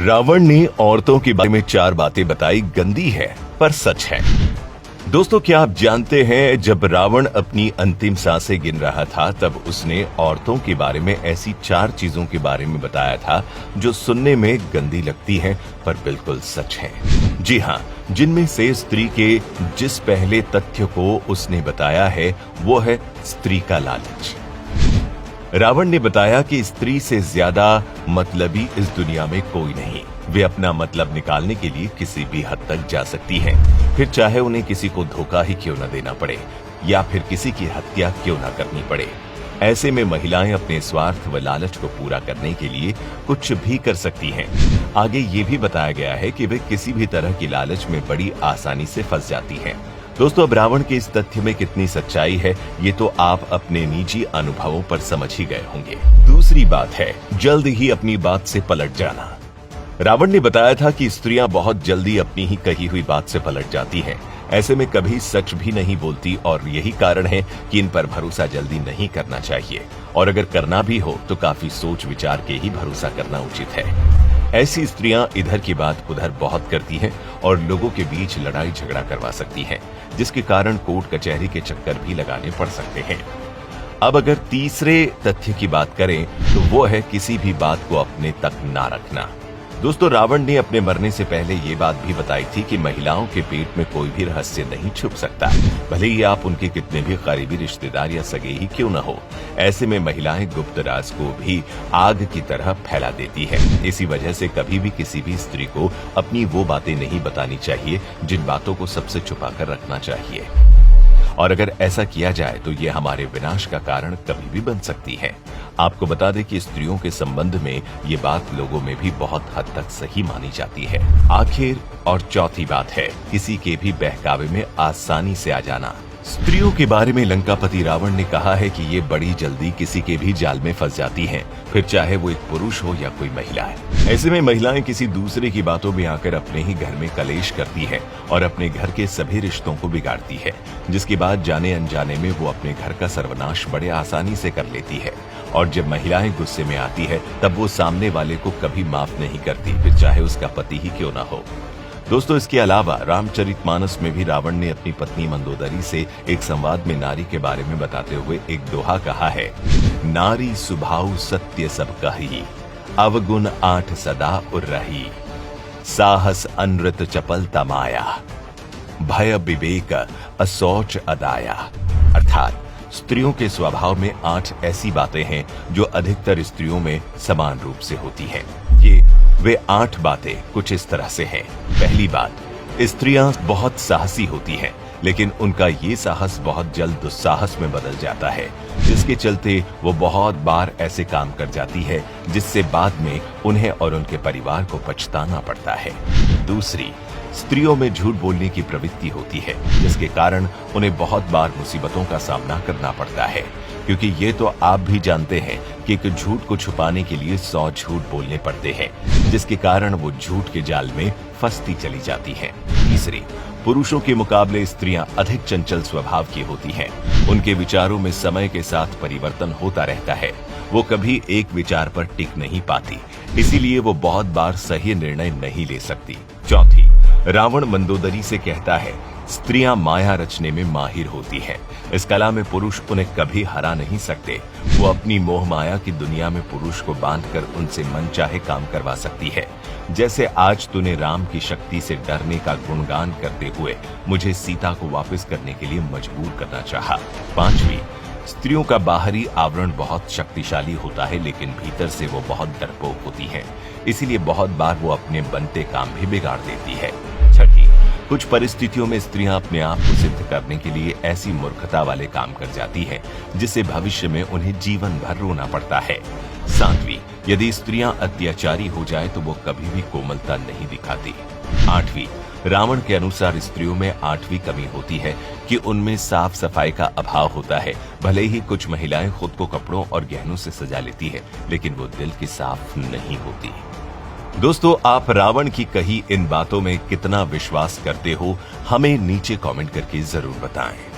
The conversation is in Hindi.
रावण ने औरतों के बारे में 4 बातें बताई, गंदी है पर सच है। दोस्तों, क्या आप जानते हैं जब रावण अपनी अंतिम सांसें गिन रहा था तब उसने औरतों के बारे में ऐसी 4 चीजों के बारे में बताया था जो सुनने में गंदी लगती हैं पर बिल्कुल सच है। जी हाँ, जिनमें से स्त्री के जिस पहले तथ्य को उसने बताया है वो है स्त्री का लालच। रावण ने बताया कि स्त्री से ज्यादा मतलबी इस दुनिया में कोई नहीं। वे अपना मतलब निकालने के लिए किसी भी हद तक जा सकती हैं, फिर चाहे उन्हें किसी को धोखा ही क्यों न देना पड़े या फिर किसी की हत्या क्यों न करनी पड़े। ऐसे में महिलाएं अपने स्वार्थ व लालच को पूरा करने के लिए कुछ भी कर सकती हैं। आगे ये भी बताया गया है कि वे किसी भी तरह की लालच में बड़ी आसानी से फंस जाती हैं। दोस्तों, अब रावण के इस तथ्य में कितनी सच्चाई है ये तो आप अपने निजी अनुभवों पर समझ ही गए होंगे। दूसरी बात है जल्द ही अपनी बात से पलट जाना। रावण ने बताया था कि स्त्रियां बहुत जल्दी अपनी ही कही हुई बात से पलट जाती हैं। ऐसे में कभी सच भी नहीं बोलती और यही कारण है कि इन पर भरोसा जल्दी नहीं करना चाहिए और अगर करना भी हो तो काफी सोच विचार के ही भरोसा करना उचित है। ऐसी स्त्रियां इधर की बात उधर बहुत करती हैं और लोगों के बीच लड़ाई झगड़ा करवा सकती हैं, जिसके कारण कोर्ट कचहरी के चक्कर भी लगाने पड़ सकते हैं। अब अगर तीसरे तथ्य की बात करें तो वो है किसी भी बात को अपने तक ना रखना। दोस्तों, रावण ने अपने मरने से पहले ये बात भी बताई थी कि महिलाओं के पेट में कोई भी रहस्य नहीं छुप सकता, भले ही आप उनके कितने भी करीबी रिश्तेदार या सगे ही क्यों न हो। ऐसे में महिलाएं गुप्त राज को भी आग की तरह फैला देती है। इसी वजह से कभी भी किसी भी स्त्री को अपनी वो बातें नहीं बतानी चाहिए जिन बातों को सबसे छुपा कर रखना चाहिए, और अगर ऐसा किया जाए तो ये हमारे विनाश का कारण कभी भी बन सकती है। आपको बता दें कि स्त्रियों के संबंध में ये बात लोगों में भी बहुत हद तक सही मानी जाती है। आखिर और चौथी बात है किसी के भी बहकावे में आसानी से आ जाना। स्त्रियों के बारे में लंकापति रावण ने कहा है कि ये बड़ी जल्दी किसी के भी जाल में फंस जाती हैं, फिर चाहे वो एक पुरुष हो या कोई महिला है। ऐसे में महिलाएं किसी दूसरे की बातों में आकर अपने ही घर में कलेश करती है और अपने घर के सभी रिश्तों को बिगाड़ती है, जिसके बाद जाने अनजाने में वो अपने घर का सर्वनाश बड़े आसानी से कर लेती है। और जब महिलाएं गुस्से में आती है तब वो सामने वाले को कभी माफ नहीं करती, फिर चाहे उसका पति ही क्यों ना हो। दोस्तों, इसके अलावा रामचरितमानस में भी रावण ने अपनी पत्नी मंदोदरी से एक संवाद में नारी के बारे में बताते हुए एक दोहा कहा है, नारी सुभाव सत्य सब कही, अवगुण 8 सदा उर्रही, साहस अनृत चपलता माया, भय विवेक असौच अदाया। अर्थात स्त्रियों के स्वभाव में 8 ऐसी बातें हैं जो अधिकतर स्त्रियों में समान रूप से होती हैं। वे 8 बातें कुछ इस तरह से हैं। पहली बात, स्त्रियां बहुत साहसी होती हैं, लेकिन उनका ये साहस बहुत जल्द दुस्साहस में बदल जाता है, जिसके चलते वो बहुत बार ऐसे काम कर जाती है जिससे बाद में उन्हें और उनके परिवार को पछताना पड़ता है। दूसरी, स्त्रियों में झूठ बोलने की प्रवृत्ति होती है, जिसके कारण उन्हें बहुत बार मुसीबतों का सामना करना पड़ता है, क्योंकि ये तो आप भी जानते हैं कि एक झूठ को छुपाने के लिए 100 झूठ बोलने पड़ते हैं, जिसके कारण वो झूठ के जाल में फंसती चली जाती हैं। तीसरी, पुरुषों के मुकाबले स्त्रियां अधिक चंचल स्वभाव की होती हैं। उनके विचारों में समय के साथ परिवर्तन होता रहता है। वो कभी एक विचार पर टिक नहीं पाती, इसीलिए वो बहुत बार सही निर्णय नहीं ले सकती। चौथी, रावण मंदोदरी से कहता है, स्त्रियां माया रचने में माहिर होती हैं। इस कला में पुरुष उन्हें कभी हरा नहीं सकते। वो अपनी मोह माया की दुनिया में पुरुष को बांधकर उनसे मनचाहे काम करवा सकती है। जैसे आज तूने राम की शक्ति से डरने का गुणगान करते हुए मुझे सीता को वापस करने के लिए मजबूर करना चाहा। पांचवी, स्त्रियों का बाहरी आवरण बहुत शक्तिशाली होता है, लेकिन भीतर से वो बहुत डरपोक होती हैं। इसीलिए बहुत बार वो अपने बनते काम भी बिगाड़ देती है। छठी, कुछ परिस्थितियों में स्त्रियां अपने आप को सिद्ध करने के लिए ऐसी मूर्खता वाले काम कर जाती हैं, जिससे भविष्य में उन्हें जीवन भर रोना पड़ता है। सातवीं, यदि स्त्रियां अत्याचारी हो जाए तो वो कभी भी कोमलता नहीं दिखाती। आठवीं, रावण के अनुसार स्त्रियों में 8वीं कमी होती है कि उनमें साफ सफाई का अभाव होता है। भले ही कुछ महिलाएं खुद को कपड़ों और गहनों से सजा लेती है, लेकिन वो दिल की साफ नहीं होती। दोस्तों, आप रावण की कही इन बातों में कितना विश्वास करते हो, हमें नीचे कमेंट करके जरूर बताएं।